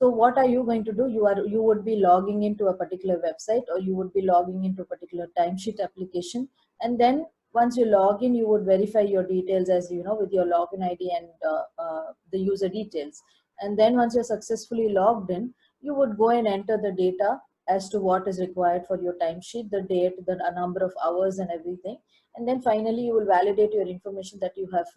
So what are you going to do? You would be logging into a particular website, or you would be logging into a particular timesheet application, and then once you log in, you would verify your details, as you know, with your login ID and the user details. And then once you're successfully logged in, you would go and enter the data as to what is required for your timesheet, the date, the number of hours, and everything. And then finally, you will validate your information that you have,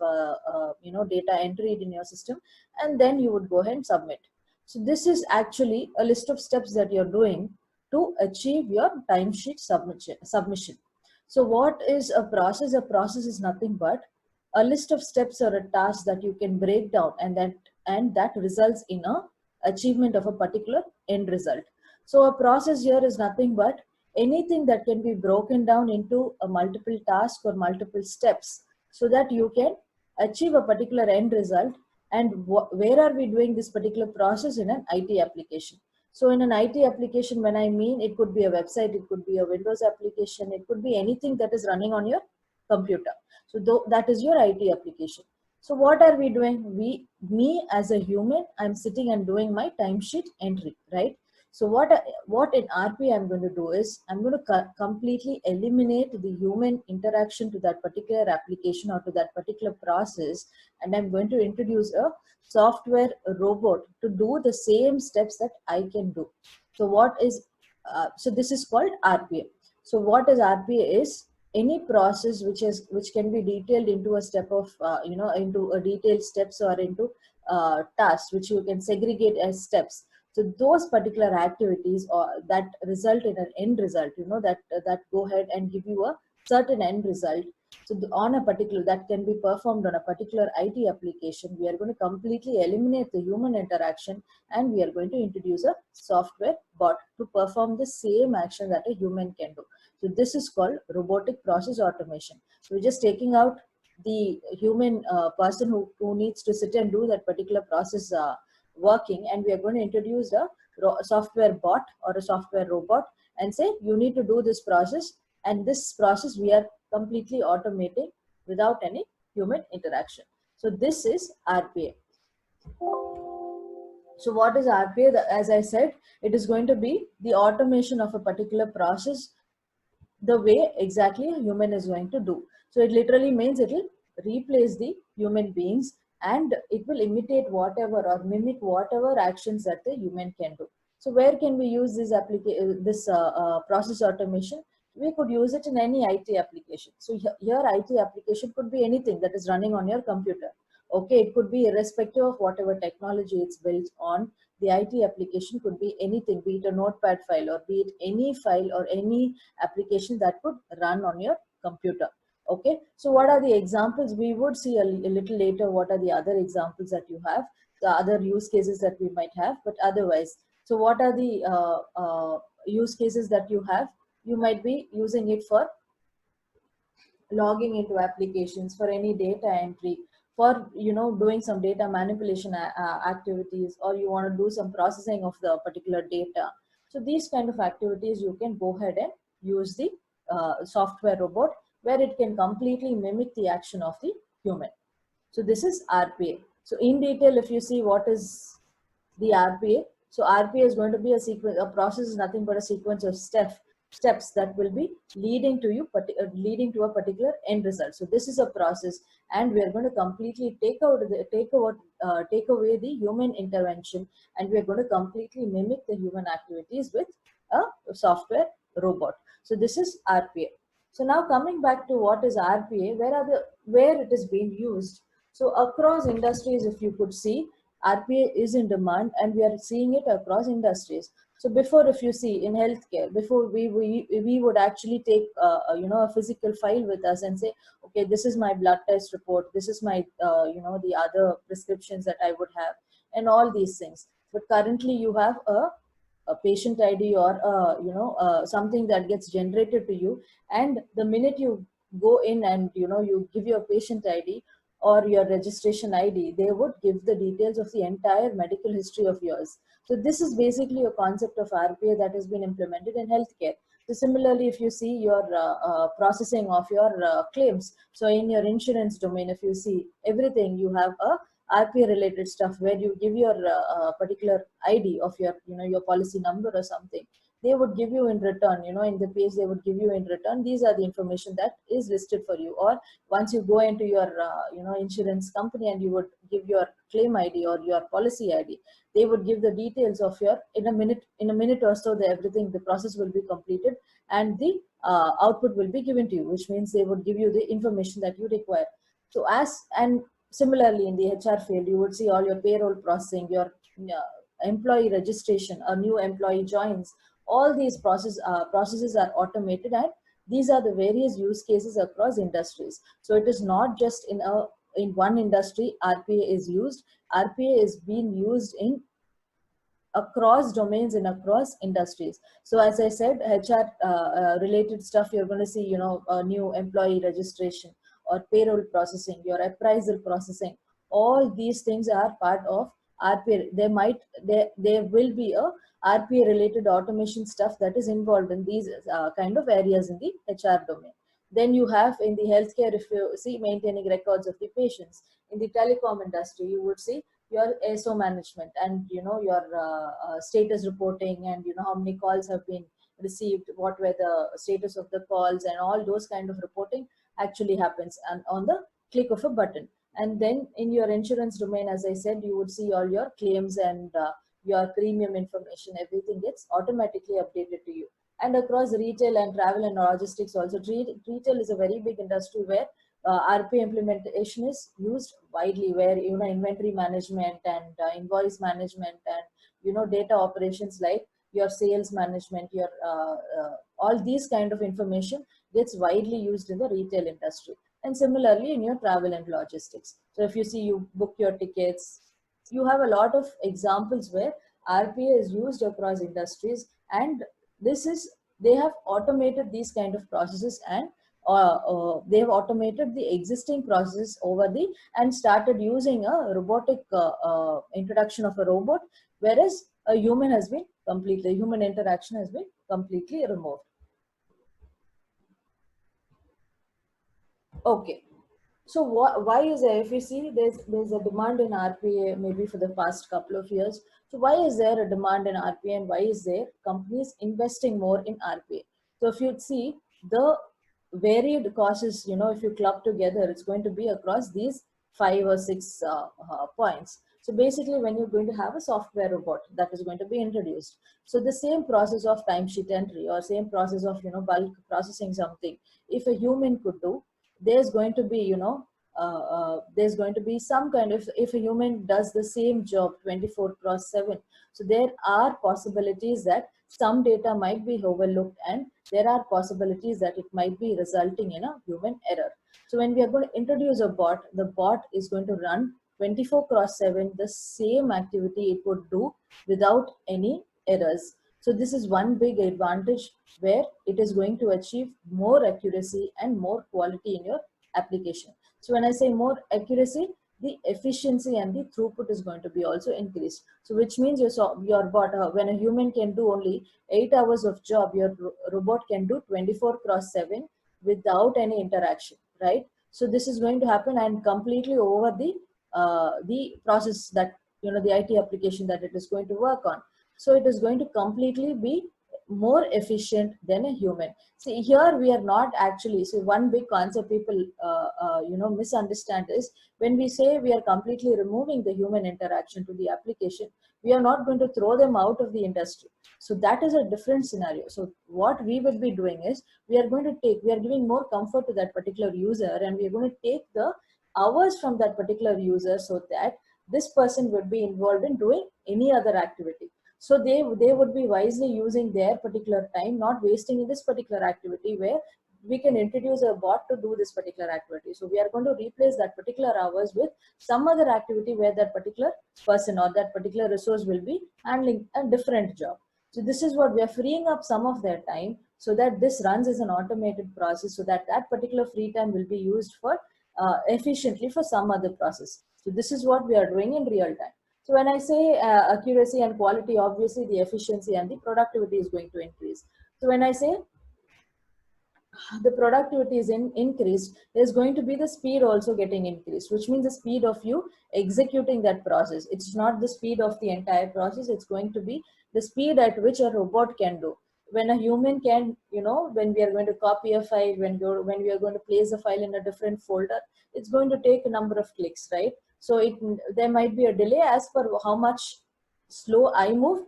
data entered in your system, and then you would go ahead and submit. So this is actually a list of steps that you're doing to achieve your timesheet submission. So what is a process? A process is nothing but a list of steps or a task that you can break down, and that results in a achievement of a particular end result. So a process here is nothing but anything that can be broken down into a multiple task or multiple steps, so that you can achieve a particular end result. And where are we doing this particular process? In an IT application. So in an IT application, when I mean, it could be a website, it could be a Windows application, it could be anything that is running on your computer. So that is your IT application. So what are we doing? Me as a human, I'm sitting and doing my timesheet entry, right? So what in RPA I'm going to do is, I'm going to completely eliminate the human interaction to that particular application or to that particular process, and I'm going to introduce a software robot to do the same steps that I can do. So this is called RPA. So what is RPA is any process which can be detailed into a step of into a detailed steps, or into tasks which you can segregate as steps. So those particular activities or that result in an end result, that go ahead and give you a certain end result. So on a particular, that can be performed on a particular IT application, we are going to completely eliminate the human interaction, and we are going to introduce a software bot to perform the same action that a human can do. So this is called robotic process automation. So we're just taking out the human person who needs to sit and do that particular process working, and we are going to introduce a software bot or a software robot and say, you need to do this process, and this process we are completely automating without any human interaction. So this is RPA. So what is RPA? As I said, it is going to be the automation of a particular process the way exactly a human is going to do. So it literally means it will replace the human beings, and it will imitate whatever or mimic whatever actions that the human can do. So where can we use this process automation? We could use it in any IT application. So here IT application could be anything that is running on your computer. Okay, it could be irrespective of whatever technology it's built on. The IT application could be anything, be it a notepad file, or be it any file or any application that could run on your computer. Okay, so what are the examples? We would see a little later what are the other examples that you have, the other use cases that we might have. But otherwise, so what are the use cases that you have? You might be using it for logging into applications, for any data entry, for doing some data manipulation activities, or you want to do some processing of the particular data. So these kind of activities, you can go ahead and use the software robot, where it can completely mimic the action of the human. So this is RPA. So in detail, if you see what is the RPA, so RPA is going to be a process is nothing but a sequence of steps that will be leading to a particular end result. So this is a process, and we are going to completely take away the human intervention, and we are going to completely mimic the human activities with a software robot. So this is RPA. So now coming back to what is RPA, where it is being used. So across industries, if you could see, RPA is in demand, and we are seeing it across industries. So before, if you see in healthcare, before we would actually take a physical file with us and say, okay, this is my blood test report, this is my the other prescriptions that I would have, and all these things. But currently you have a patient ID, or something that gets generated to you, and the minute you go in and you give your patient ID or your registration ID, they would give the details of the entire medical history of yours. So this is basically a concept of RPA that has been implemented in healthcare. So similarly, if you see your processing of your claims, so in your insurance domain, if you see everything, you have a RPA related stuff where you give your particular ID of your, your policy number or something. They would give you in return, in the page they would give you in return. These are the information that is listed for you. Or once you go into your, insurance company and you would give your claim ID or your policy ID, they would give the details of your, in a minute or so, the process will be completed and the output will be given to you, which means they would give you the information that you require. So and similarly in the HR field, you would see all your payroll processing, your employee registration, a new employee joins, all these processes are automated, and these are the various use cases across industries. So it is not just in one industry RPA is used. RPA is being used in across domains and across industries. So as I said, HR related stuff, you're going to see, a new employee registration or payroll processing, your appraisal processing. All these things are part of RPA. There will be a RPA related automation stuff that is involved in these kind of areas in the HR domain. Then you have in the healthcare, if you see, maintaining records of the patients. In the telecom industry, you would see your ASO management and your status reporting, and how many calls have been received, what were the status of the calls, and all those kind of reporting actually happens and on the click of a button. And then in your insurance domain, as I said, you would see all your claims and your premium information. Everything gets automatically updated to you. And across retail and travel and logistics also, retail is a very big industry where RPA implementation is used widely, where inventory management and invoice management and data operations like your sales management, your all these kind of information gets widely used in the retail industry. And similarly in your travel and logistics. So if you see, you book your tickets, you have a lot of examples where RPA is used across industries, and this is they have automated these kind of processes, and they have automated the existing processes over the and started using a robotic introduction of a robot, whereas a human interaction has been completely removed. Okay. So why is there, if you see, there's a demand in RPA maybe for the past couple of years. So why is there a demand in RPA, and why is there companies investing more in RPA? So if you see the varied courses, if you club together, it's going to be across these 5 or 6 points. So basically, when you're going to have a software robot that is going to be introduced, so the same process of timesheet entry or same process of bulk processing something, if a human could do, there's going to be there's going to be some kind of, if a human does the same job 24/7, so there are possibilities that some data might be overlooked, and there are possibilities that it might be resulting in a human error. So when we are going to introduce a bot, the bot is going to run 24/7 the same activity it would do without any errors. So this is one big advantage, where it is going to achieve more accuracy and more quality in your application. So when I say more accuracy, the efficiency and the throughput is going to be also increased. So which means your bot, when a human can do only 8 hours of job, your robot can do 24/7 without any interaction, right? So this is going to happen, and completely over the process that, the IT application that it is going to work on. So it is going to completely be more efficient than a human. See, here we are not actually, so one big concept people misunderstand is, when we say we are completely removing the human interaction to the application, we are not going to throw them out of the industry. So that is a different scenario. So what we will be doing is, we are giving more comfort to that particular user, and we are going to take the hours from that particular user, so that this person would be involved in doing any other activity. So they would be wisely using their particular time, not wasting in this particular activity, where we can introduce a bot to do this particular activity. So we are going to replace that particular hours with some other activity, where that particular person or that particular resource will be handling a different job. So this is what we are freeing up some of their time, so that this runs as an automated process, so that that particular free time will be used for efficiently for some other process. So this is what we are doing in real time. So when I say accuracy and quality, obviously the efficiency and the productivity is going to increase. So when I say the productivity is increased, there's going to be the speed also getting increased, which means the speed of you executing that process. It's not the speed of the entire process, it's going to be the speed at which a robot can do. When a human can, when we are going to copy a file, when we are going to place a file in a different folder, it's going to take a number of clicks, right? So there might be a delay as per how much slow I move,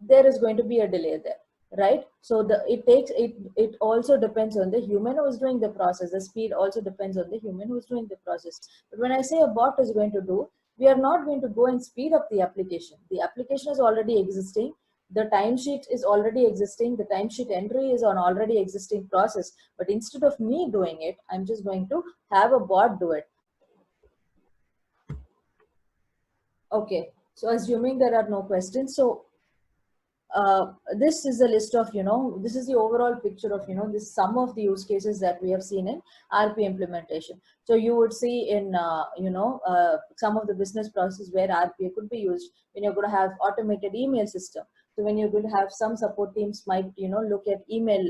there is going to be a delay there, right? So it also depends on the human who is doing the process. The speed also depends on the human who is doing the process. But when I say a bot is going to do, we are not going to go and speed up the application. The application is already existing, the timesheet is already existing, the timesheet entry is on already existing process. But instead of me doing it, I'm just going to have a bot do it. Okay, so assuming there are no questions, so this is a list of, this is the overall picture of, this some of the use cases that we have seen in RPA implementation. So you would see in, some of the business processes where RPA could be used when you're going to have automated email system. So when you're going to have some support teams might, look at email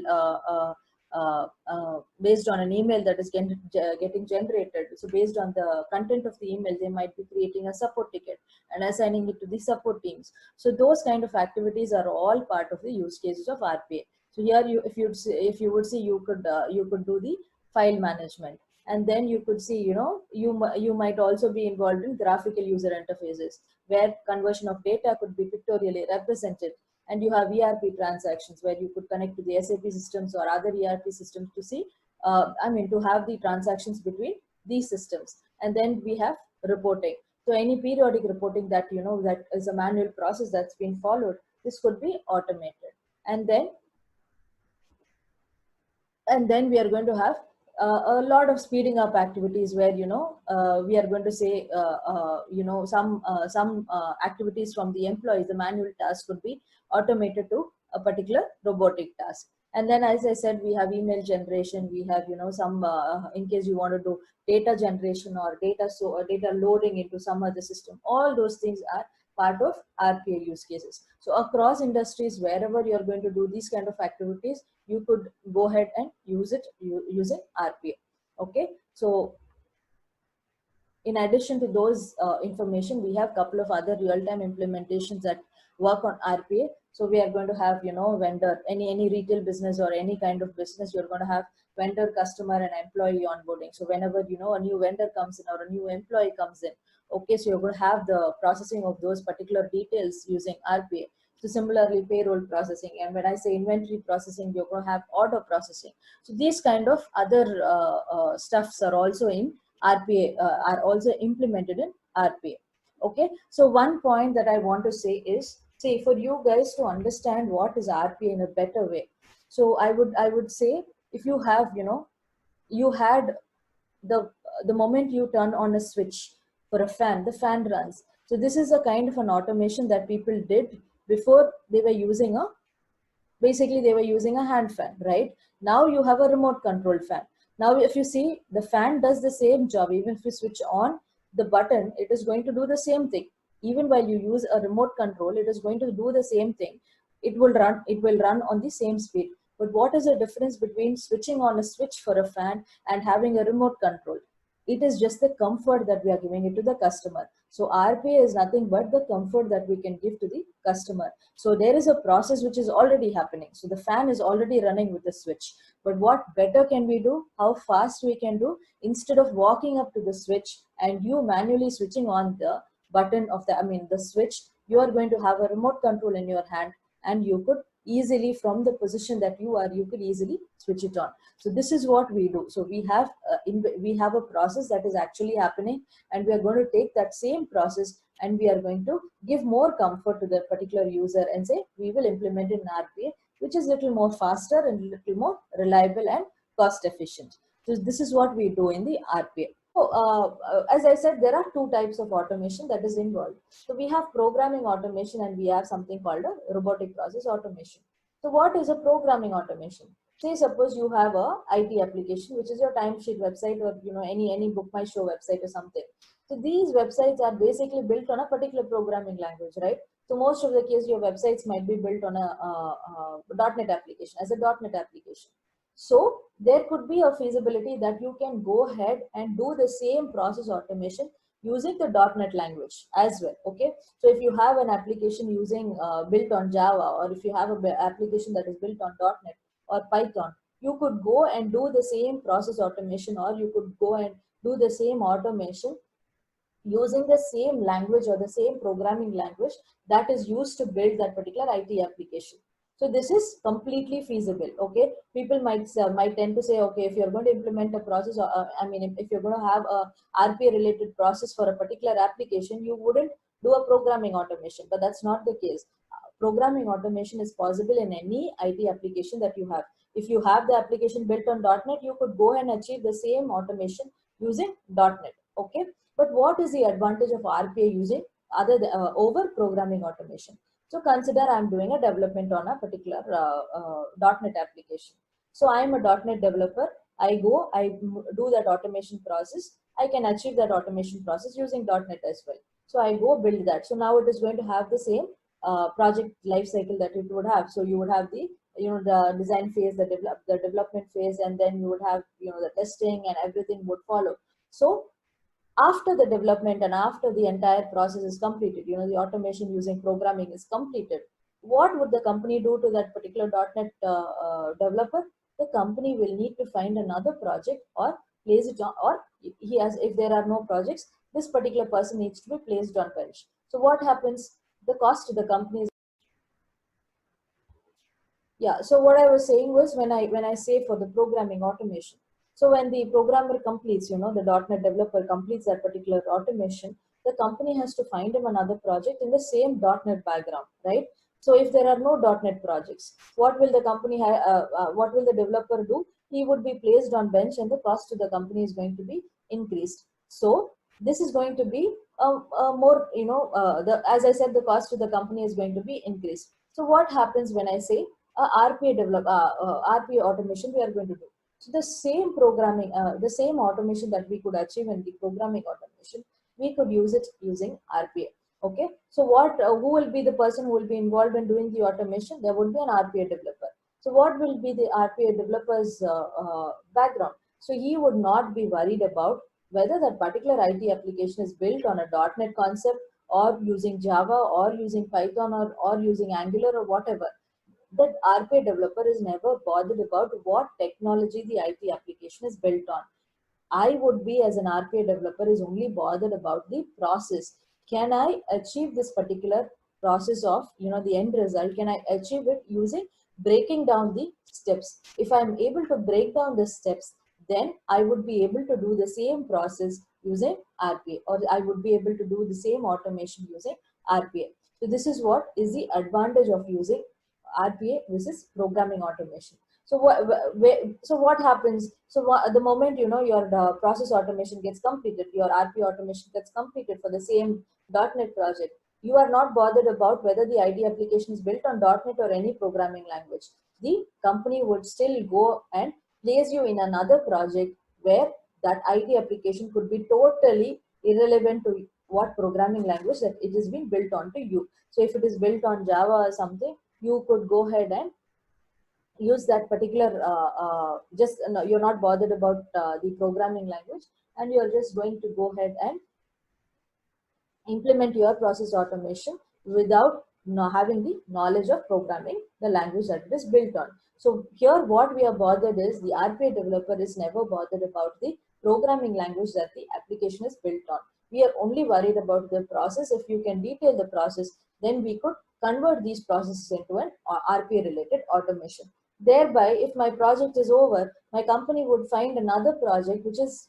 based on an email that is getting generated. So based on the content of the email, they might be creating a support ticket and assigning it to the support teams. So those kind of activities are all part of the use cases of RPA. So here, if you would see, you could do the file management, and then you could see, you might also be involved in graphical user interfaces where conversion of data could be pictorially represented. And you have ERP transactions where you could connect to the SAP systems or other ERP systems to see, to have the transactions between these systems. And then we have reporting. So any periodic reporting that, that is a manual process that's been followed, this could be automated. And then we are going to have a lot of speeding up activities where, we are going to say, some activities from the employees, the manual task could be automated to a particular robotic task. And then, as I said, we have email generation, we have, some, in case you want to do data generation or data loading into some other system, all those things are part of RPA use cases. So across industries, wherever you're going to do these kind of activities, you could go ahead and use it using RPA. Okay, so in addition to those information, we have a couple of other real-time implementations that work on RPA. So we are going to have, vendor, any retail business or any kind of business, you're going to have vendor, customer, and employee onboarding. So whenever, a new vendor comes in or a new employee comes in, okay, so you're going to have the processing of those particular details using RPA. So similarly, payroll processing, and when I say inventory processing, you're going to have order processing. So these kind of other stuffs are also in RPA, are also implemented in RPA. Okay, so one point that I want to say is, say, for you guys to understand what is RPA in a better way. So I would say, if you have, you had the moment you turn on a switch for a fan, the fan runs. So this is a kind of an automation that people did before. They were using a basically they were using a hand fan, right? Now you have a remote control fan. Now if you see, the fan does the same job. Even if you switch on the button, it is going to do the same thing. Even while you use a remote control, it is going to do the same thing. It will run on the same speed. But what is the difference between switching on a switch for a fan and having a remote control? It is just the comfort that we are giving it to the customer. So RPA is nothing but the comfort that we can give to the customer. So there is a process which is already happening. So the fan is already running with the switch. But what better can we do? How fast we can do? Instead of walking up to the switch and you manually switching on the button of the switch, you are going to have a remote control in your hand, and you could easily, from the position that you could easily switch it on. So this is what we do. So we have a process that is actually happening, and we are going to take that same process and we are going to give more comfort to the particular user and say we will implement it in RPA, which is little more faster and little more reliable and cost efficient. So this is what we do in the RPA. So, as I said, there are two types of automation that is involved. So we have programming automation and we have something called a robotic process automation. So what is a programming automation? Say suppose you have a IT application, which is your timesheet website, or any book my show website or something. So these websites are basically built on a particular programming language, right? So most of the case, your websites might be built on a .NET application, as a .NET application. So there could be a feasibility that you can go ahead and do the same process automation using the .NET language as well. Okay, so if you have an application using built on Java, or if you have an application that is built on .NET or Python, you could go and do the same process automation, or you could go and do the same automation using the same language or the same programming language that is used to build that particular IT application. So this is completely feasible. Okay, people might tend to say, okay, if you're going to implement a process, I mean, if you're going to have a RPA related process for a particular application, you wouldn't do a programming automation. But that's not the case. Programming automation is possible in any IT application that you have. If you have the application built on .NET, you could go and achieve the same automation using .NET. Okay, but what is the advantage of RPA using over programming automation? So consider I'm doing a development on a particular .NET application. So I'm a .NET developer. I do that automation process. I can achieve that automation process using .NET as well. So I go build that. So now it is going to have the same project life cycle that it would have. So you would have the the design phase, the development phase, and then you would have the testing, and everything would follow. So after the development and after the entire process is completed, the automation using programming is completed, what would the company do to that particular .NET developer? The company will need to find another project or place it on, or if there are no projects, this particular person needs to be placed on bench. So what happens? The cost to the company is, yeah. So what I was saying was, when I say for the programming automation, so when the programmer completes, the .NET developer completes that particular automation, the company has to find him another project in the same .NET background, right? So if there are no .NET projects, what will the what will the developer do? He would be placed on bench, and the cost to the company is going to be increased. So this is going to be more, as I said, the cost to the company is going to be increased. So what happens when I say RPA automation we are going to do? So the same programming, the same automation that we could achieve in the programming automation, we could use it using RPA. Okay. So who will be the person who will be involved in doing the automation? There would be an RPA developer. So what will be the RPA developer's background? So he would not be worried about whether that particular IT application is built on a .NET concept, or using Java, or using Python, or using Angular, or whatever. That RPA developer is never bothered about what technology the IT application is built on. I would be, as an RPA developer, is only bothered about the process. Can I achieve this particular process of, the end result? Can I achieve it using breaking down the steps? If I'm able to break down the steps, then I would be able to do the same process using RPA, or I would be able to do the same automation using RPA. So this is what is the advantage of using RPA versus programming automation. So what happens? So the moment your process automation gets completed, your RPA automation gets completed for the same .NET project, you are not bothered about whether the ID application is built on .NET or any programming language. The company would still go and place you in another project where that ID application could be totally irrelevant to what programming language that it has been built on to you. So if it is built on Java or something, you could go ahead and use that particular just no, you're not bothered about the programming language, and you're just going to go ahead and implement your process automation without having the knowledge of programming the language that it is built on. So here what we are bothered is, the RPA developer is never bothered about the programming language that the application is built on. We are only worried about the process. If you can detail the process, then we could convert these processes into an RPA related automation. Thereby, if my project is over, my company would find another project which is,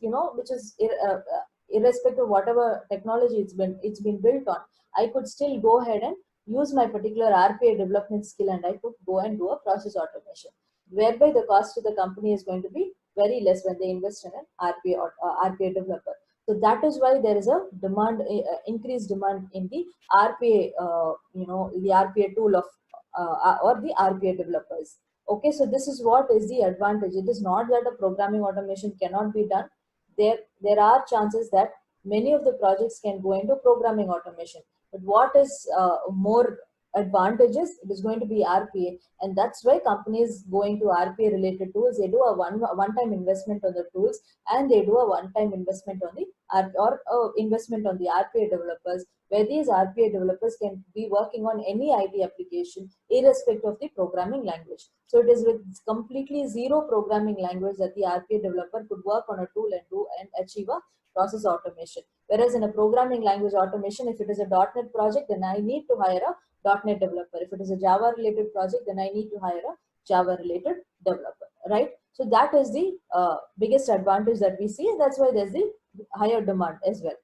irrespective of whatever technology it's been built on. I could still go ahead and use my particular RPA development skill, and I could go and do a process automation, whereby the cost to the company is going to be very less when they invest in an RPA developer. So that is why there is a demand, increased demand in the RPA, the RPA tool of or the RPA developers. Okay, so this is what is the advantage. It is not that a programming automation cannot be done. There are chances that many of the projects can go into programming automation. But what is more advantages, it is going to be RPA, and that's why companies going to RPA related tools, they do a one-time investment on the tools, and they do a one-time investment on the investment on the RPA developers, where these RPA developers can be working on any IT application irrespective of the programming language. So it is with completely zero programming language that the RPA developer could work on a tool and achieve a process automation. Whereas in a programming language automation, if it is a .NET project, then I need to hire a .NET developer. If it is a Java related project, then I need to hire a Java related developer, right? So that is the biggest advantage that we see, and that's why there's the higher demand as well.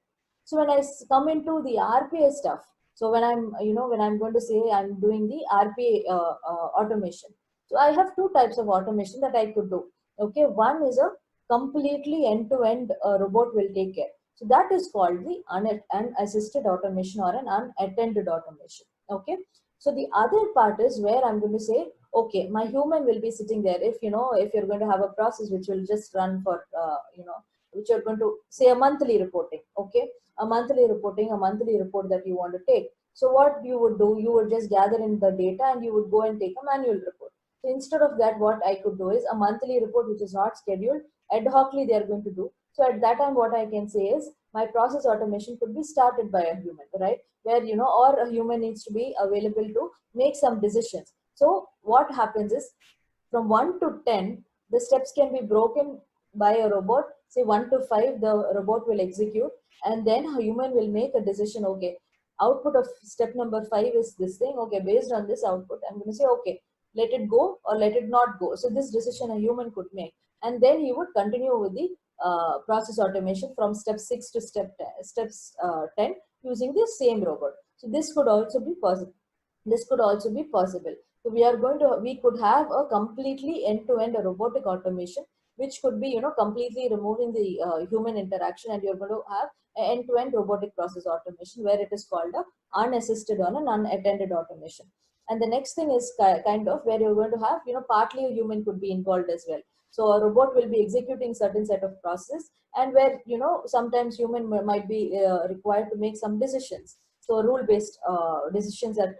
So when I come into the RPA stuff, so when I'm going to say I'm doing the RPA automation, so I have two types of automation that I could do. Okay, one is a completely end-to-end robot will take care. So that is called the unassisted automation or an unattended automation. Okay, so the other part is where I'm going to say, okay, my human will be sitting there. If if you're going to have a process which will just run for which you're going to say a monthly reporting. Okay, a monthly report that you want to take. So what you would do, you would just gather in the data and you would go and take a manual report. So instead of that, what I could do is a monthly report which is not scheduled, ad hocly they are going to do. So at that time, what I can say is my process automation could be started by a human, right? Where, or a human needs to be available to make some decisions. So what happens is from 1 to 10, the steps can be broken by a robot. Say 1 to 5, the robot will execute, and then a human will make a decision. Okay, output of step number 5 is this thing. Okay, based on this output, I'm going to say, okay, let it go or let it not go. So this decision a human could make, and then he would continue with the process automation from step 6 to steps 10 using the same robot. So this could also be possible. So we could have a completely end-to-end robotic automation, which could be, completely removing the human interaction, and you're going to have an end-to-end robotic process automation where it is called a unassisted or an unattended automation. And the next thing is kind of where you're going to have, partly a human could be involved as well. So a robot will be executing certain set of processes, and where, sometimes human might be required to make some decisions. So rule-based decisions that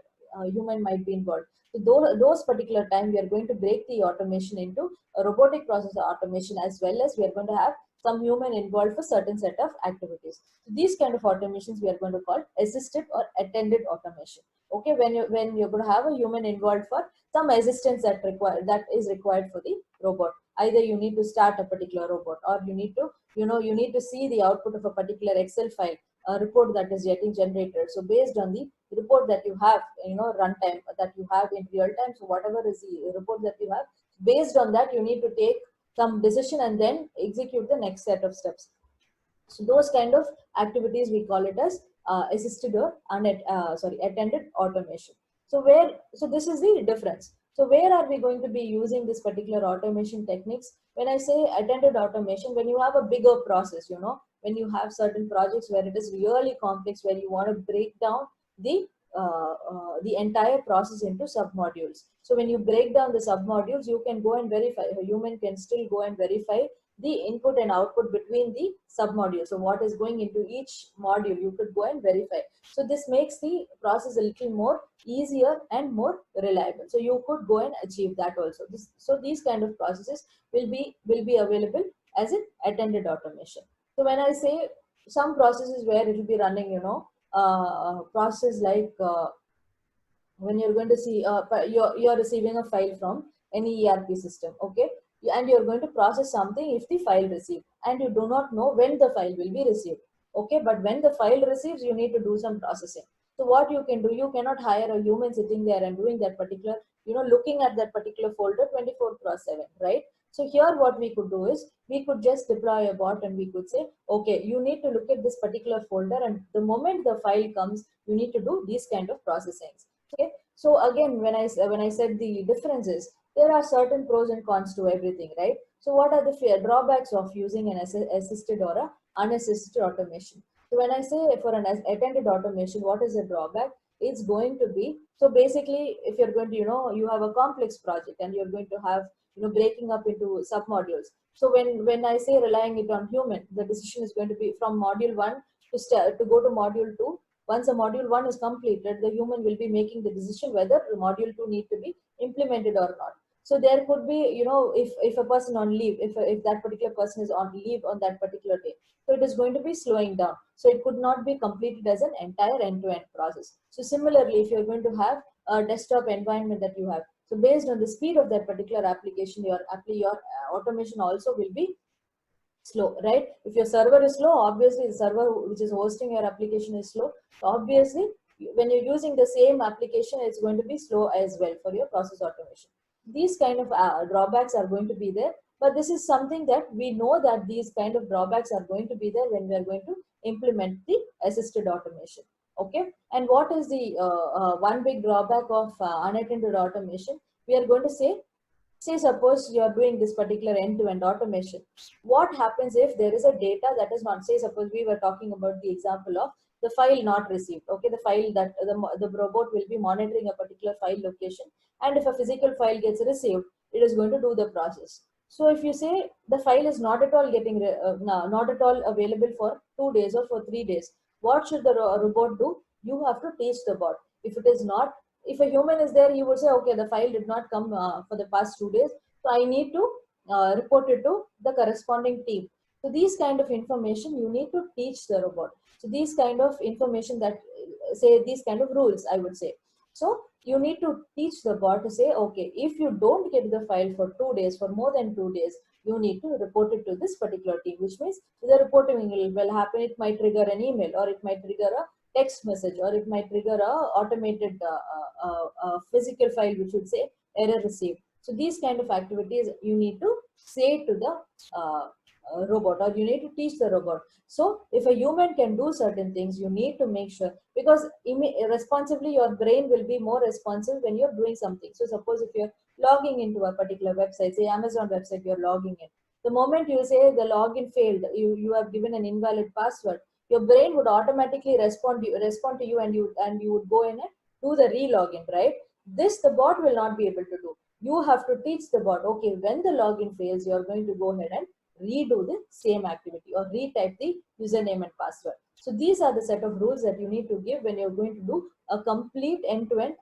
human might be involved. So those particular time, we are going to break the automation into a robotic process automation, as well as we are going to have some human involved for certain set of activities. So these kind of automations we are going to call assisted or attended automation. Okay, when you're going to have a human involved for some assistance that is required for the robot. Either you need to start a particular robot, or you need to see the output of a particular Excel file, a report that is getting generated. So based on the report that you have, runtime that you have in real time, so whatever is the report that you have, based on that you need to take some decision and then execute the next set of steps. So those kind of activities we call it as assisted or attended automation. So this is the difference. So where are we going to be using this particular automation techniques? When I say attended automation, when you have a bigger process, when you have certain projects where it is really complex, where you want to break down the entire process into submodules. So when you break down the submodules, you can go and verify. A human can still go and verify the input and output between the submodules. So what is going into each module, you could go and verify. So this makes the process a little more easier and more reliable. So you could go and achieve that also. So these kind of processes will be available as an attended automation. So when I say some processes where it will be running, process like when you're going to see you're receiving a file from any ERP system, okay, and you're going to process something if the file received, and you do not know when the file will be received, okay, but when the file receives, you need to do some processing. So what you can do, you cannot hire a human sitting there and doing that particular, looking at that particular folder 24/7, right? So here what we could do is we could just deploy a bot, and we could say, okay, you need to look at this particular folder, and the moment the file comes, you need to do these kind of processing. Okay, so again, when I said the differences, there are certain pros and cons to everything, right? So what are the drawbacks of using an assisted or a unassisted automation? So when I say for an attended automation, what is the drawback? It's going to be, so basically, if you're going to, you have a complex project and you're going to have, breaking up into submodules. So when I say relying it on human, the decision is going to be from module 1 to go to module 2. Once a module 1 is completed, the human will be making the decision whether the module 2 need to be implemented or not. So there could be, if a person on leave, if that particular person is on leave on that particular day, so it is going to be slowing down. So it could not be completed as an entire end-to-end process. So similarly, if you're going to have a desktop environment that you have, so based on the speed of that particular application, your automation also will be slow, right? If your server is slow, obviously the server which is hosting your application is slow. So obviously, when you're using the same application, it's going to be slow as well for your process automation. These kind of drawbacks are going to be there, but this is something that we know that these kind of drawbacks are going to be there when we are going to implement the assisted automation. Okay, and what is the one big drawback of unattended automation? We are going to say suppose you are doing this particular end-to-end automation. What happens if there is a data that is not, say suppose we were talking about the example of the file not received. Okay, the file that the robot will be monitoring a particular file location, and if a physical file gets received, it is going to do the process. So if you say the file is not at all getting not at all available for 2 days or for 3 days, what should the robot do? You have to teach the bot. If it is not, if a human is there, he would say, okay, the file did not come for the past 2 days, so I need to report it to the corresponding team. So these kind of information you need to teach the robot. So these kind of information that say these kind of rules, I would say. So you need to teach the bot to say, okay, if you don't get the file for 2 days, for more than 2 days, you need to report it to this particular team, which means the reporting will happen. It might trigger an email, or it might trigger a text message, or it might trigger a automated physical file which would say error received. So these kind of activities you need to say to the robot, or you need to teach the robot. So if a human can do certain things, you need to make sure, because responsively your brain will be more responsive when you're doing something. So suppose if you're logging into a particular website, say Amazon website, you're logging in. The moment you say the login failed, you have given an invalid password, your brain would automatically respond to you, and you would go in and do the re-login, right? This the bot will not be able to do. You have to teach the bot, okay, when the login fails, you're going to go ahead and redo the same activity or retype the username and password. So these are the set of rules that you need to give when you're going to do a complete end-to-end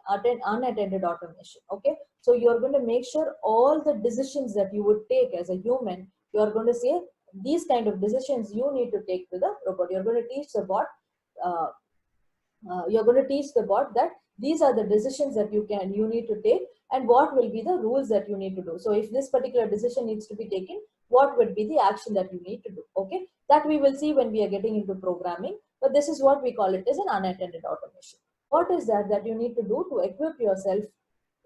unattended automation. Okay, so you're going to make sure all the decisions that you would take as a human, you're going to say these kind of decisions you need to take to the robot. You're going to teach the bot uh, that these are the decisions that you need to take, and what will be the rules that you need to do. So if this particular decision needs to be taken, what would be the action that you need to do? Okay, that we will see when we are getting into programming, but this is what we call it as an unattended automation. What is that you need to do to equip yourself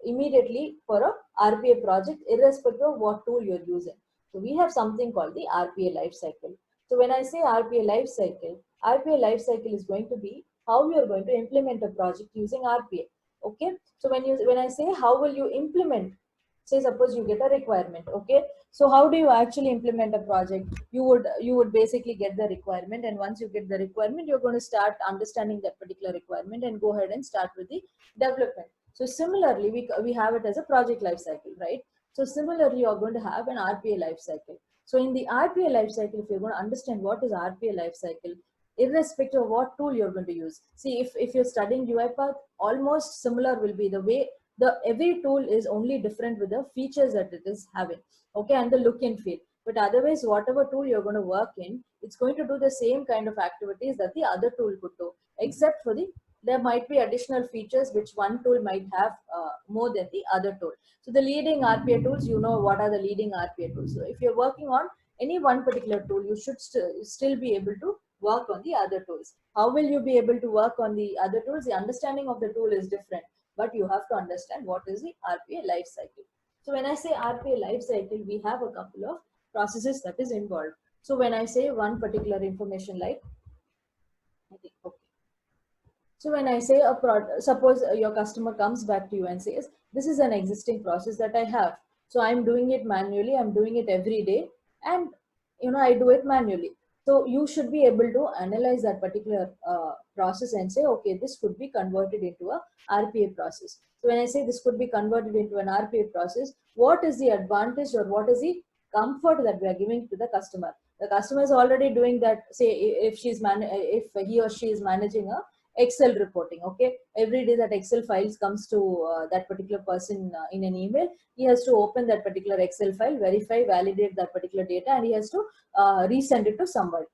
immediately for a RPA project, irrespective of what tool you're using? So we have something called the RPA life cycle. So when I say RPA life cycle, RPA life cycle is going to be how you are going to implement a project using RPA. Okay, so when I say how will you implement, say suppose you get a requirement. Okay, so how do you actually implement a project? You would basically get the requirement, and once you get the requirement, you're going to start understanding that particular requirement and go ahead and start with the development. So similarly, we have it as a project life cycle, right? So similarly, you're going to have an RPA life cycle. So in the RPA life cycle, if you're going to understand what is RPA life cycle, irrespective of what tool you're going to use. See, if you're studying UiPath, almost similar will be the way every tool is only different with the features that it is having. Okay, and the look and feel. But otherwise, whatever tool you're going to work in, it's going to do the same kind of activities that the other tool could do, except for there might be additional features which one tool might have more than the other tool. So the leading RPA tools, you know what are the leading RPA tools. So if you're working on any one particular tool, you should still be able to work on the other tools. How will you be able to work on the other tools? The understanding of the tool is different, but you have to understand what is the RPA life cycle. So when I say RPA life cycle, we have a couple of processes that is involved. So when I say one particular information, like, I think, okay. So when I say a product, suppose your customer comes back to you and says, this is an existing process that I have. So I'm doing it manually. I'm doing it every day. And, I do it manually. So you should be able to analyze that particular process and say, okay, this could be converted into a RPA process. So when I say this could be converted into an RPA process, what is the advantage or what is the comfort that we are giving to the customer? The customer is already doing that. Say if he or she is managing a Excel reporting. Okay, every day that Excel files comes to that particular person in an email, he has to open that particular Excel file, verify, validate that particular data, and he has to resend it to somebody,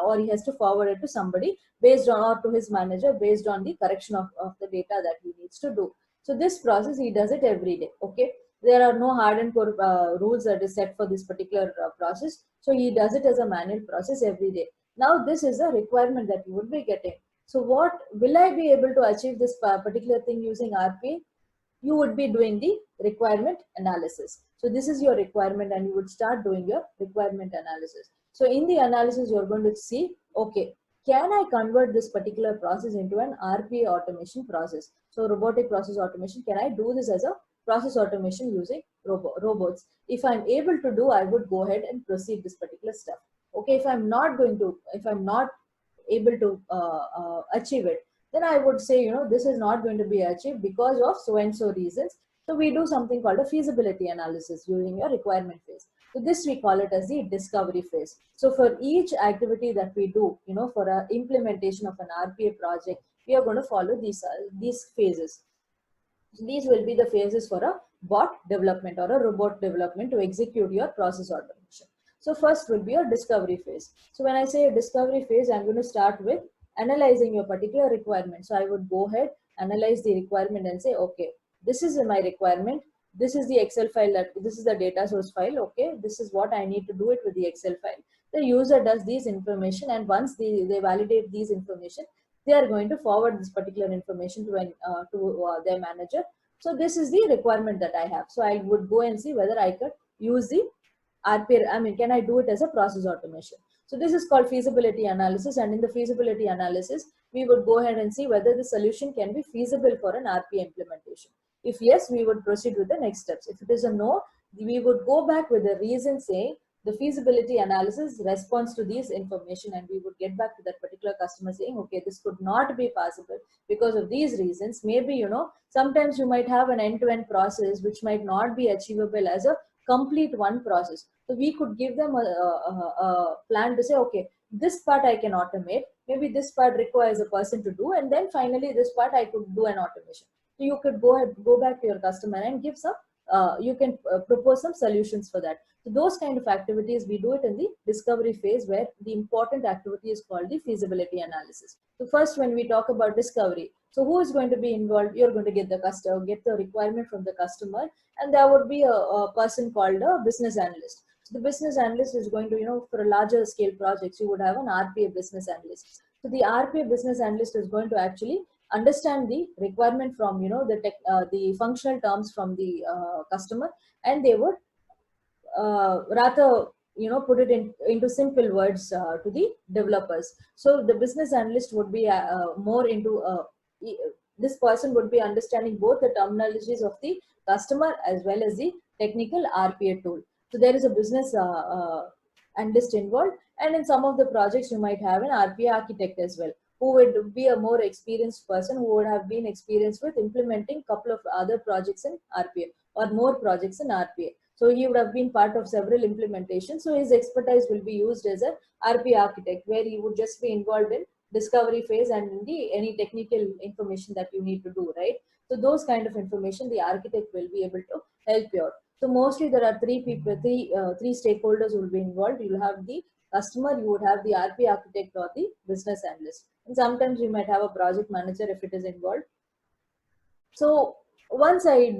or he has to forward it to somebody based on, or to his manager based on the correction of the data that he needs to do. So this process he does it every day. Okay, there are no hard and core rules that is set for this particular process. So he does it as a manual process every day. Now this is a requirement that you would be getting. So what will I be able to achieve this particular thing using RPA? You would be doing the requirement analysis. So this is your requirement, and you would start doing your requirement analysis. So in the analysis, you're going to see, okay, can I convert this particular process into an RPA automation process? So robotic process automation, can I do this as a process automation using robots? If I'm able to do, I would go ahead and proceed this particular stuff. Okay, if I'm not able to achieve it, then I would say, this is not going to be achieved because of so and so reasons. So we do something called a feasibility analysis during your requirement phase. So this we call it as the discovery phase. So for each activity that we do, for a implementation of an RPA project, we are going to follow these phases. So these will be the phases for a bot development or a robot development to execute your process automation. So first will be your discovery phase. So when I say a discovery phase, I'm going to start with analyzing your particular requirement. So I would go ahead, analyze the requirement and say, okay, this is my requirement. This is the Excel file, this is the data source file. Okay, this is what I need to do it with the Excel file. The user does these information, and once they validate these information, they are going to forward this particular information to their manager. So this is the requirement that I have. So I would go and see whether I could use the RPA, can I do it as a process automation? So this is called feasibility analysis, and in the feasibility analysis, we would go ahead and see whether the solution can be feasible for an RPA implementation. If yes, we would proceed with the next steps. If it is a no, we would go back with a reason saying the feasibility analysis responds to these information, and we would get back to that particular customer saying, okay, this could not be possible because of these reasons. Maybe, sometimes you might have an end-to-end process which might not be achievable as a complete one process. So we could give them a plan to say, okay, this part I can automate, maybe this part requires a person to do, and then finally this part I could do an automation. So you could go back to your customer and give some, you can propose some solutions for that. So those kind of activities, we do it in the discovery phase, where the important activity is called the feasibility analysis. So first, when we talk about discovery, so who is going to be involved? You're going to get the requirement from the customer, and there would be a person called a business analyst. So the business analyst is going to, for a larger scale projects, you would have an RPA business analyst. So the RPA business analyst is going to actually understand the requirement from, the functional terms from the customer, and they would rather put it into simple words to the developers. So the business analyst would be more into this person would be understanding both the terminologies of the customer as well as the technical RPA tool. So there is a business analyst involved, and in some of the projects you might have an RPA architect as well, who would be a more experienced person, who would have been experienced with implementing a couple of other projects in RPA or more projects in RPA. So he would have been part of several implementations. So his expertise will be used as a RPA architect, where he would just be involved in discovery phase and in any technical information that you need to do, right? So those kind of information, the architect will be able to help you out. So mostly there are three stakeholders who will be involved. You will have the customer, you would have the RPA architect or the business analyst. And sometimes you might have a project manager if it is involved. So once I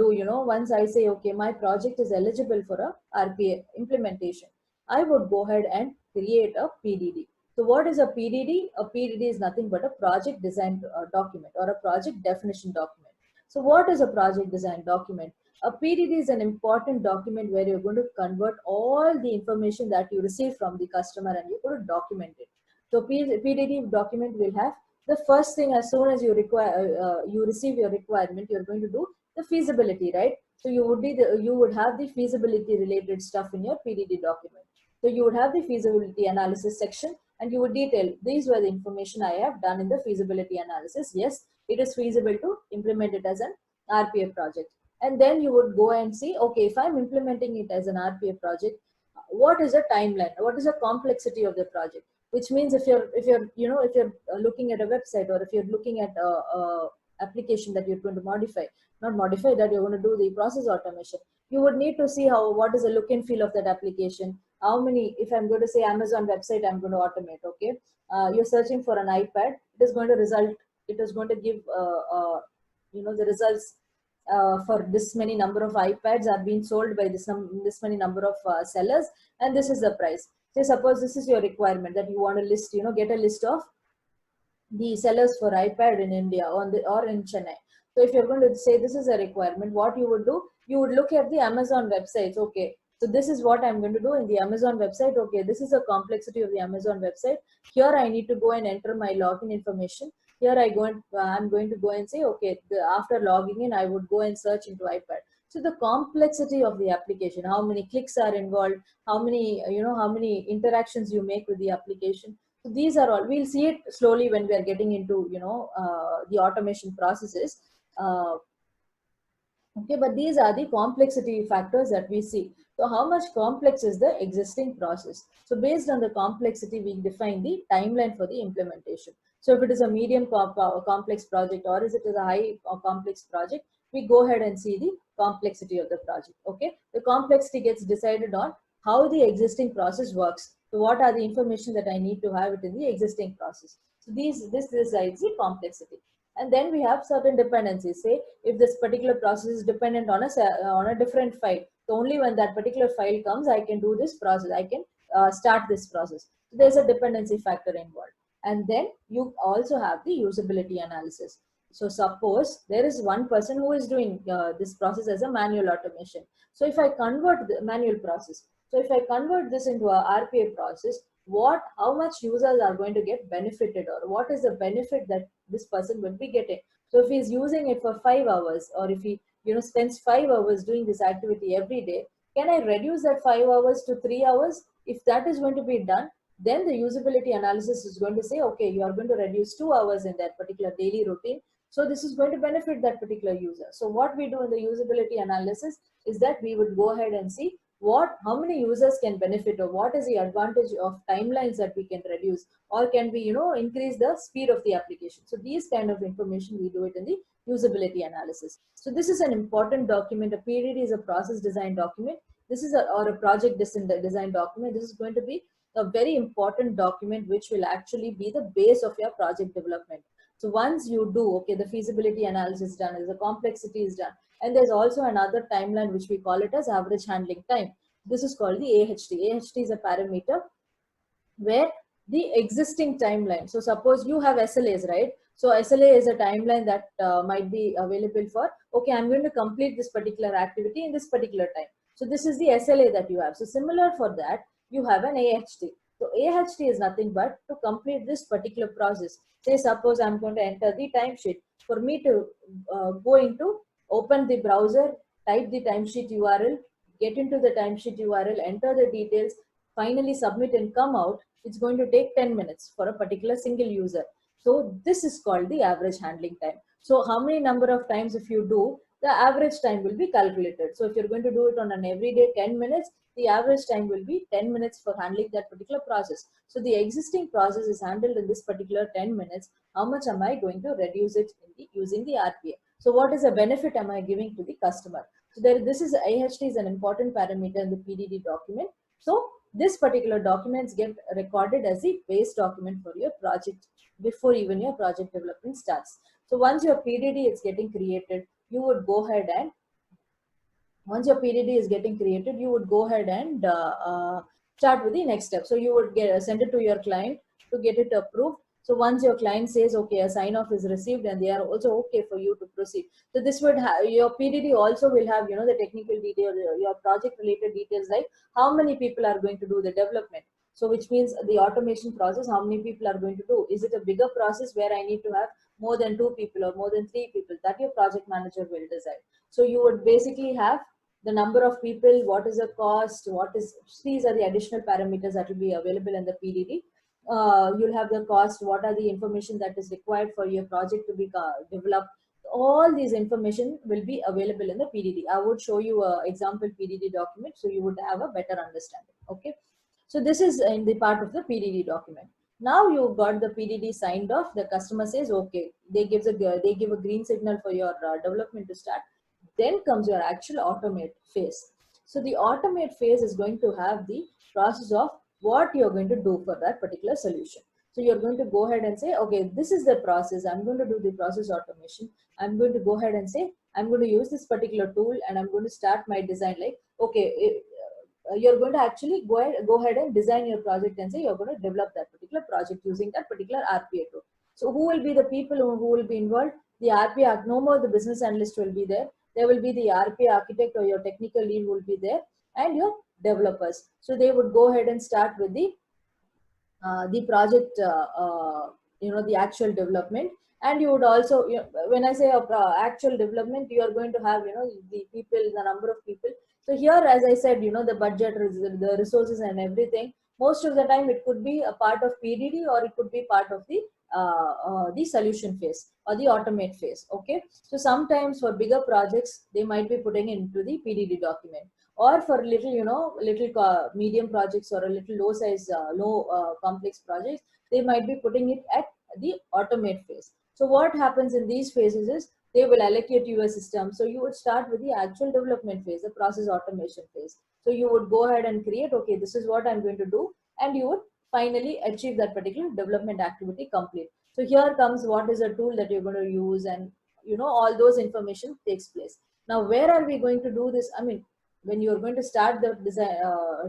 say, okay, my project is eligible for a RPA implementation, I would go ahead and create a PDD. So what is a PDD? A PDD is nothing but a project design document, or a project definition document. So what is a project design document? A PDD is an important document where you're going to convert all the information that you receive from the customer, and you're going to document it. So PDD document will have the first thing, as soon as you receive your requirement, you're going to do the feasibility, right? So you would have the feasibility related stuff in your PDD document. So you would have the feasibility analysis section, and you would detail, these were the information I have done in the feasibility analysis. Yes, it is feasible to implement it as an RPA project. And then you would go and see, okay, if I'm implementing it as an RPA project, what is the timeline? What is the complexity of the project? which means if you're looking at a website, or if you're looking at a application that you're going to modify, not modify, that you're going to do the process automation, you would need to see what is the look and feel of that application. How many, if I'm going to say Amazon website, I'm going to automate, okay, you're searching for an iPad, it is going to result, it is going to give the results for this many number of iPads are being sold by this many number of sellers, and this is the price. Say suppose this is your requirement, that you want to list, get a list of the sellers for iPad in India or in Chennai. So if you're going to say this is a requirement, what you would do, you would look at the Amazon websites. Okay, so this is what I'm going to do in the Amazon website. Okay, this is the complexity of the Amazon website. Here I need to go and enter my login information. Here I'm going to go and say, okay, after logging in, I would go and search into iPad. So the complexity of the application, how many clicks are involved, how many interactions you make with the application. So these are all, we'll see it slowly when we are getting into, the automation processes. Okay, but these are the complexity factors that we see. So how much complex is the existing process? So based on the complexity, we define the timeline for the implementation. So if it is a medium complex project, or is it is a high complex project, we go ahead and see the complexity of the project. Okay, the complexity gets decided on how the existing process works. So what are the information that I need to have it in the existing process? So this decides the complexity. And then we have certain dependencies. Say if this particular process is dependent on a different file, so only when that particular file comes, I can do this process, I can start this process. So there's a dependency factor involved. And then you also have the usability analysis. So suppose there is one person who is doing this process as a manual automation. So if I convert the manual process, so if I convert this into a RPA process, how much users are going to get benefited, or what is the benefit that this person would be getting? So if he's using it for 5 hours, or if he spends 5 hours doing this activity every day, can I reduce that 5 hours to 3 hours? If that is going to be done, then the usability analysis is going to say, okay, you are going to reduce 2 hours in that particular daily routine. So this is going to benefit that particular user. So what we do in the usability analysis is that we would go ahead and see how many users can benefit, or what is the advantage of timelines that we can reduce, or can we increase the speed of the application. So these kind of information, we do it in the usability analysis. So this is an important document. A PDD is a process design document. This is or a project design document. This is going to be a very important document which will actually be the base of your project development. So once you do, okay, the feasibility analysis is done, the complexity is done, and there's also another timeline which we call it as average handling time. This is called the AHT. AHT is a parameter where the existing timeline. So suppose you have SLAs, right? So SLA is a timeline that might be available for, okay, I'm going to complete this particular activity in this particular time. So this is the SLA that you have. So similar for that, you have an AHT. So AHT is nothing but to complete this particular process. Say suppose I'm going to enter the timesheet. For me to go into, open the browser, type the timesheet URL, get into the timesheet URL, enter the details, finally submit and come out, it's going to take 10 minutes for a particular single user. So this is called the average handling time. So how many number of times if you do, the average time will be calculated. So if you're going to do it on an everyday 10 minutes, the average time will be 10 minutes for handling that particular process. So the existing process is handled in this particular 10 minutes. How much am I going to reduce it using the RPA? So what is the benefit am I giving to the customer? So this is AHT is an important parameter in the PDD document. So this particular documents get recorded as the base document for your project before even your project development starts. So once your PDD is getting created, you would go ahead and once your PDD is getting created, you would go ahead and start with the next step. So you would send it to your client to get it approved. So once your client says, okay, a sign off is received and they are also okay for you to proceed. So this would have, your PDD also will have, the technical detail, your project related details, like how many people are going to do the development. So which means the automation process, how many people are going to do? Is it a bigger process where I need to have more than 2 people or more than 3 people? That your project manager will decide. So you would basically have the number of people, what is the cost, these are the additional parameters that will be available in the PDD. You'll have the cost, what are the information that is required for your project to be developed. All these information will be available in the PDD. I would show you an example PDD document so you would have a better understanding. Okay. So this is in the part of the PDD document. Now you got the PDD signed off. The customer says okay. They give a green signal for your development to start. Then comes your actual automate phase. So the automate phase is going to have the process of what you're going to do for that particular solution. So you're going to go ahead and say, okay, this is the process. I'm going to do the process automation. I'm going to go ahead and say, I'm going to use this particular tool and I'm going to start my design. Like, okay, you're going to actually go ahead and design your project and say you're going to develop that particular project using that particular RPA tool. So who will be the people who will be involved? The RPA, no more the business analyst will be there. There will be the RPA architect or your technical lead will be there and your developers. So they would go ahead and start with the project, the actual development. And you would also, when I say actual development, you are going to have, the people, the number of people. So here, as I said, the budget, the resources and everything, most of the time it could be a part of PDD or it could be part of the solution phase or the automate phase. Okay. So sometimes for bigger projects, they might be putting into the PDD document, or for little, medium projects or a little low size, low complex projects, they might be putting it at the automate phase. So what happens in these phases is they will allocate you a system. So you would start with the actual development phase, the process automation phase. So you would go ahead and create, okay, this is what I'm going to do, and you would finally achieve that particular development activity complete. So here comes what is a tool that you're going to use, and all those information takes place. Now where are we going to do this? I mean, when you're going to start the design,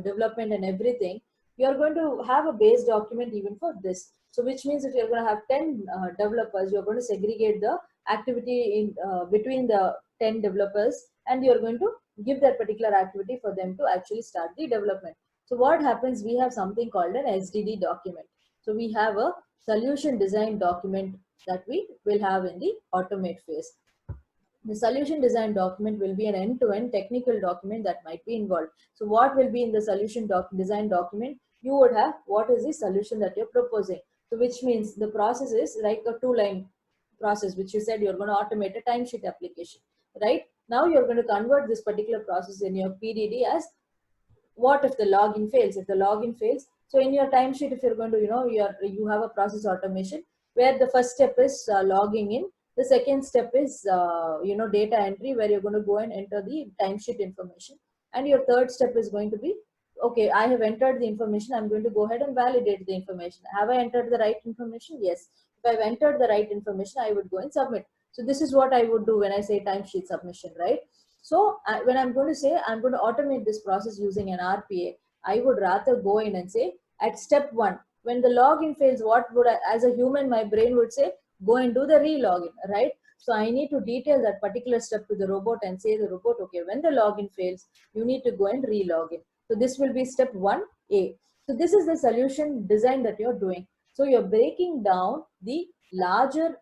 development and everything, you're going to have a base document even for this. So which means if you're going to have 10 developers, you're going to segregate the activity in between the 10 developers, and you're going to give that particular activity for them to actually start the development. So what happens, we have something called an SDD document. So we have a solution design document that we will have in the automate phase. The solution design document will be an end-to-end technical document that might be involved. So what will be in the solution design document? You would have what is the solution that you're proposing. So which means the process is like a two-line process, which you said you're going to automate a timesheet application, right? Now you're going to convert this particular process in your PDD as what if the login fails. If the login fails, so in your timesheet, if you're going to, you have a process automation where the first step is logging in, the second step is data entry, where you're going to go and enter the timesheet information, and your third step is going to be, okay, I have entered the information, I'm going to go ahead and validate the information. Have I entered the right information? Yes. If I've entered the right information, I would go and submit. So this is what I would do when I say timesheet submission, right? So when I'm going to say I'm going to automate this process using an RPA, I would rather go in and say at step 1, when the login fails, what would I, as a human, my brain would say, go and do the re-login, right? So I need to detail that particular step to the robot and say the robot, okay, when the login fails, you need to go and re-login. So this will be step 1A. So this is the solution design that you're doing. So you're breaking down the larger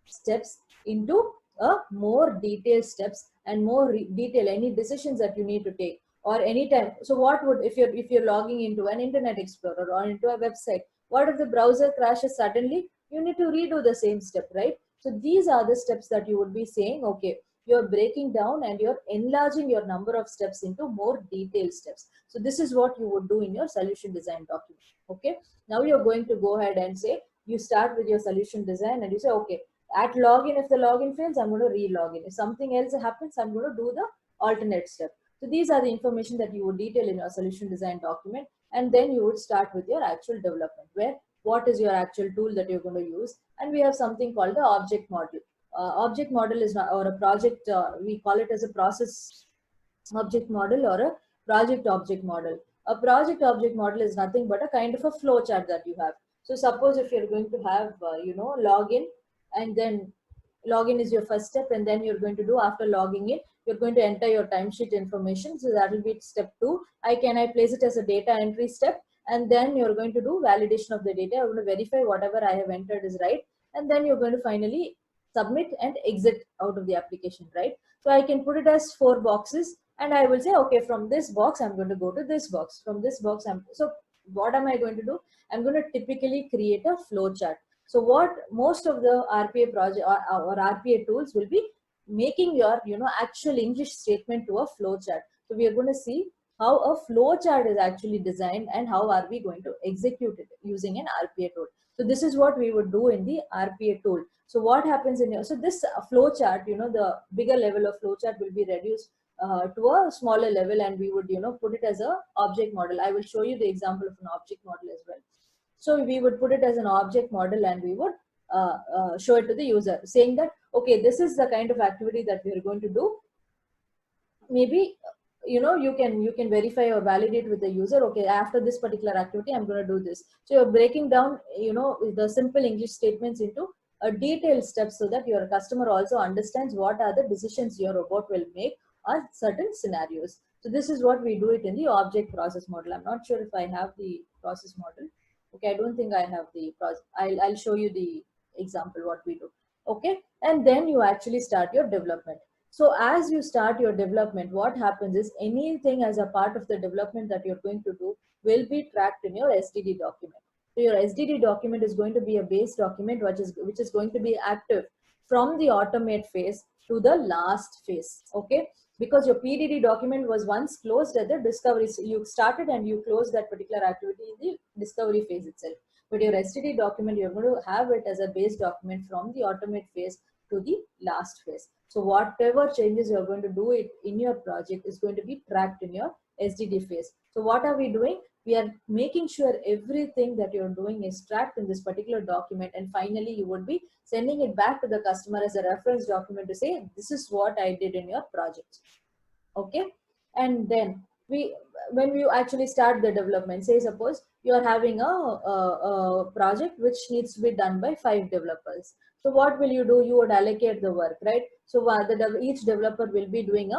steps into a more detailed steps and more detail any decisions that you need to take or anytime. So what would, if you're logging into an internet explorer or into a website, what if the browser crashes suddenly? You need to redo the same step, right? So these are the steps that you would be saying, okay, you're breaking down and you're enlarging your number of steps into more detailed steps. So this is what you would do in your solution design document. Okay, now you're going to go ahead and say, you start with your solution design and you say, okay, at login, if the login fails, I'm going to re-login. If something else happens, I'm going to do the alternate step. So these are the information that you would detail in your solution design document, and then you would start with your actual development, where what is your actual tool that you're going to use. And we have something called the object model. Object model is not, or a project, we call it as a process object model or a project object model. A project object model is nothing but a kind of a flow chart that you have. So suppose if you're going to have, login, and then login is your first step, and then you're going to do, after logging in, you're going to enter your timesheet information. So that will be step 2. I place it as a data entry step, and then you're going to do validation of the data. I'm going to verify whatever I have entered is right, and then you're going to finally submit and exit out of the application, right? So I can put it as 4 boxes, and I will say, okay, from this box, I'm going to go to this box. From this box, so what am I going to do? I'm going to typically create a flow chart. So what most of the RPA project or RPA tools will be making your, actual English statement to a flow chart. So we are going to see how a flow chart is actually designed and how are we going to execute it using an RPA tool. So this is what we would do in the RPA tool. So what happens in your, so this flow chart, the bigger level of flow chart will be reduced to a smaller level, and we would, put it as a object model. I will show you the example of an object model as well. So we would put it as an object model, and we would show it to the user, saying that, okay, this is the kind of activity that we are going to do. Maybe you can verify or validate with the user, okay, after this particular activity I'm going to do this. So you're breaking down the simple English statements into a detailed steps, so that your customer also understands what are the decisions your robot will make on certain scenarios. So this is what we do it in the object process model. I'm not sure if I have the process model. Okay, I don't think I have the process. I'll show you the example what we do. Okay, and then you actually start your development. So as you start your development, what happens is anything as a part of the development that you're going to do will be tracked in your SDD document. So your SDD document is going to be a base document which is going to be active from the automate phase to the last phase. Okay, because your PDD document was once closed at the discovery. So you started and you closed that particular activity in the discovery phase itself. But your SDD document, you're going to have it as a base document from the automate phase to the last phase. So whatever changes you're going to do it in your project is going to be tracked in your SDD phase. So what are we doing? We are making sure everything that you're doing is tracked in this particular document, and finally you would be sending it back to the customer as a reference document to say, this is what I did in your project. Okay, and then when you actually start the development, say suppose you are having a project which needs to be done by 5 developers. So what will you do? You would allocate the work, right? So each developer will be doing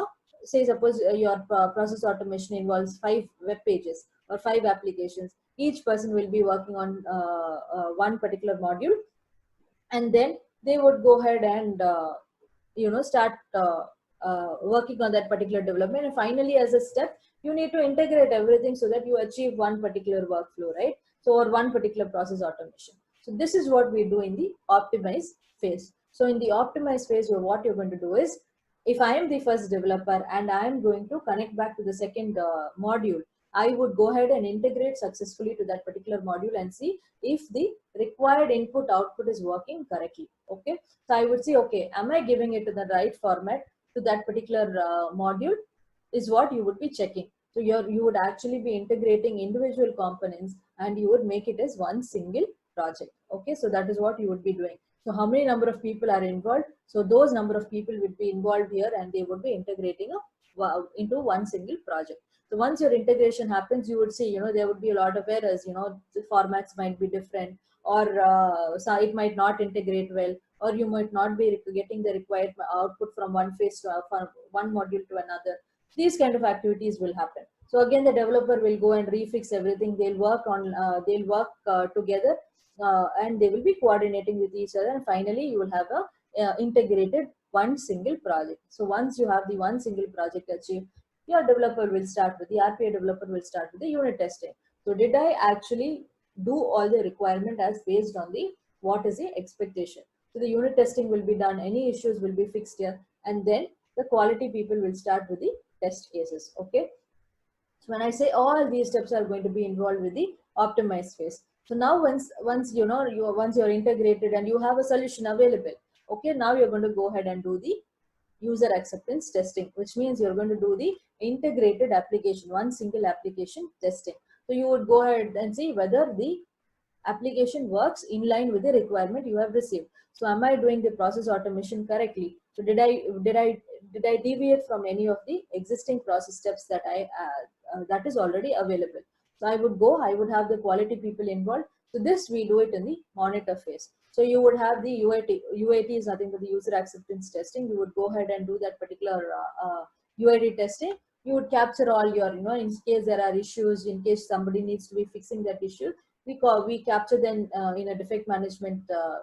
say suppose your process automation involves 5 web pages or 5 applications. Each person will be working on one particular module, and then they would go ahead and start working on that particular development. And finally, as a step, you need to integrate everything so that you achieve one particular workflow, right? So, or one particular process automation. So this is what we do in the optimize phase. So in the optimize phase, what you're going to do is, if I am the first developer and I am going to connect back to the second module, I would go ahead and integrate successfully to that particular module and see if the required input output is working correctly. Okay, so I would say, okay, am I giving it to the right format to that particular module, is what you would be checking. So you would actually be integrating individual components, and you would make it as one single project. Okay, so that is what you would be doing. So how many number of people are involved? So those number of people would be involved here, and they would be integrating into one single project. So once your integration happens, you would see, there would be a lot of errors. The formats might be different, or so it might not integrate well, or you might not be getting the required output from one phase to from one module to another. These kind of activities will happen. So again, the developer will go and refix everything. They'll work together, and they will be coordinating with each other. And finally, you will have a integrated one single project. So once you have the one single project achieved, your developer will start with the RPA developer will start with the unit testing. So did I actually do all the requirement as based on the what is the expectation? So the unit testing will be done, any issues will be fixed here, and then the quality people will start with the test cases. Okay, so when I say all these steps are going to be involved with the optimize phase. So now once once you're integrated and you have a solution available, okay, now you're going to go ahead and do the user acceptance testing, which means you're going to do the integrated application, one single application testing. So you would go ahead and see whether the application works in line with the requirement you have received. So am I doing the process automation correctly? So did I deviate from any of the existing process steps that that is already available? So I would have the quality people involved. So this we do it in the monitor phase. So you would have the UAT. UAT is nothing but the user acceptance testing. You would go ahead and do that particular UAT testing. You would capture all your, in case there are issues, in case somebody needs to be fixing that issue, we capture them in a defect management,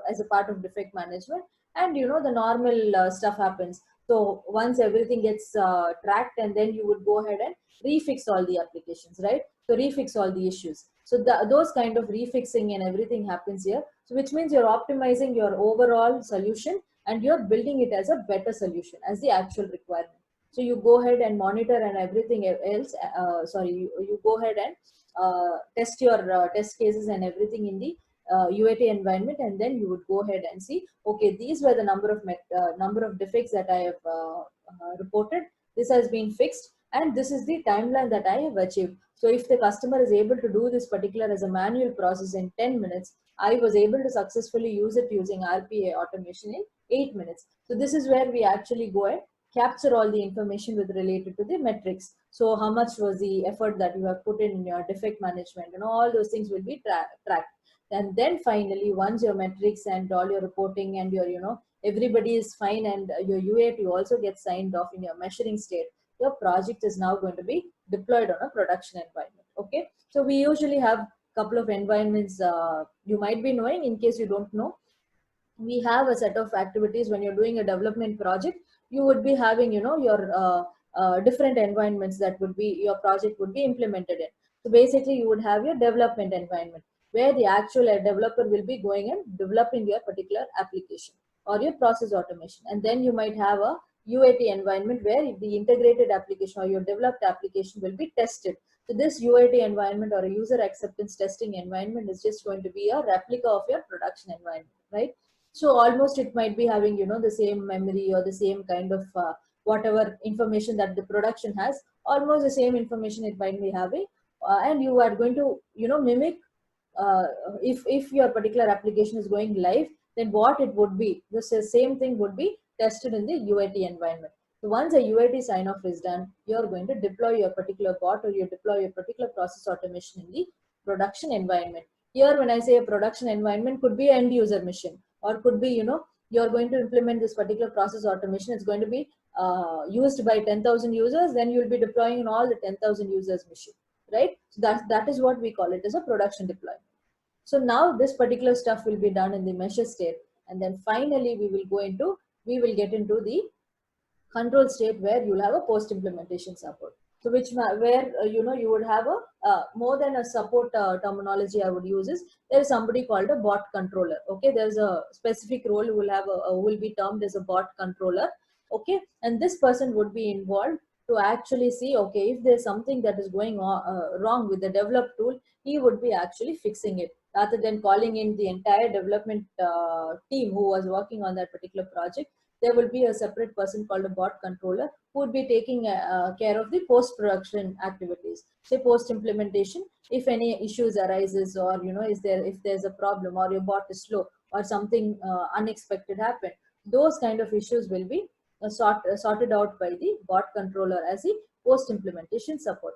as a part of defect management. And the normal stuff happens. So once everything gets tracked, and then you would go ahead and refix all the applications, right? So refix all the issues. So those kind of refixing and everything happens here. So which means you're optimizing your overall solution, and you're building it as a better solution as the actual requirement. So you go ahead and monitor and everything else. You go ahead and test your test cases and everything in the UAT environment, and then you would go ahead and see, okay, these were the number of defects that I have reported. This has been fixed, and this is the timeline that I have achieved. So if the customer is able to do this particular as a manual process in 10 minutes, I was able to successfully use it using RPA automation in 8 minutes. So this is where we actually go and capture all the information with related to the metrics. So how much was the effort that you have put in your defect management, and all those things will be tracked. And then finally, once your metrics and all your reporting and your, everybody is fine, and your UAT also gets signed off in your measuring state, your project is now going to be deployed on a production environment. Okay. So we usually have couple of environments, you might be knowing. In case you don't know, we have a set of activities. When you're doing a development project, you would be having, your different environments that would be your project would be implemented in. So basically you would have your development environment, where the actual developer will be going and developing your particular application or your process automation. And then you might have a UAT environment, where the integrated application or your developed application will be tested. so this UAT environment or a user acceptance testing environment is just going to be a replica of your production environment, right? So almost it might be having, the same memory or the same kind of whatever information that the production has, almost the same information it might be having. And you are going to, mimic, uh, if your particular application is going live, then what it would be, the same thing would be tested in the UAT environment. So once a UAT sign off is done, you're going to deploy your particular bot or you deploy your particular process automation in the production environment. Here, when I say a production environment, could be an end user machine, or could be, you're going to implement this particular process automation. It's going to be used by 10,000 users. Then you'll be deploying in all the 10,000 users machine, right? So that is what we call it as a production deployment. So now this particular stuff will be done in the measure state, and then finally we will get into the control state, where you'll have a post implementation support. So where you would have a more than a support terminology I would use is, there is somebody called a bot controller. Okay, there's a specific role who will have who will be termed as a bot controller. Okay, and this person would be involved to actually see, okay, if there's something that is going on, wrong with the developed tool, he would be actually fixing it, rather than calling in the entire development team who was working on that particular project. There will be a separate person called a bot controller, who would be taking care of the post-production activities. Say post-implementation, if any issues arises, or if there's a problem, or your bot is slow, or something unexpected happened, those kind of issues will be sorted out by the bot controller as the post-implementation support.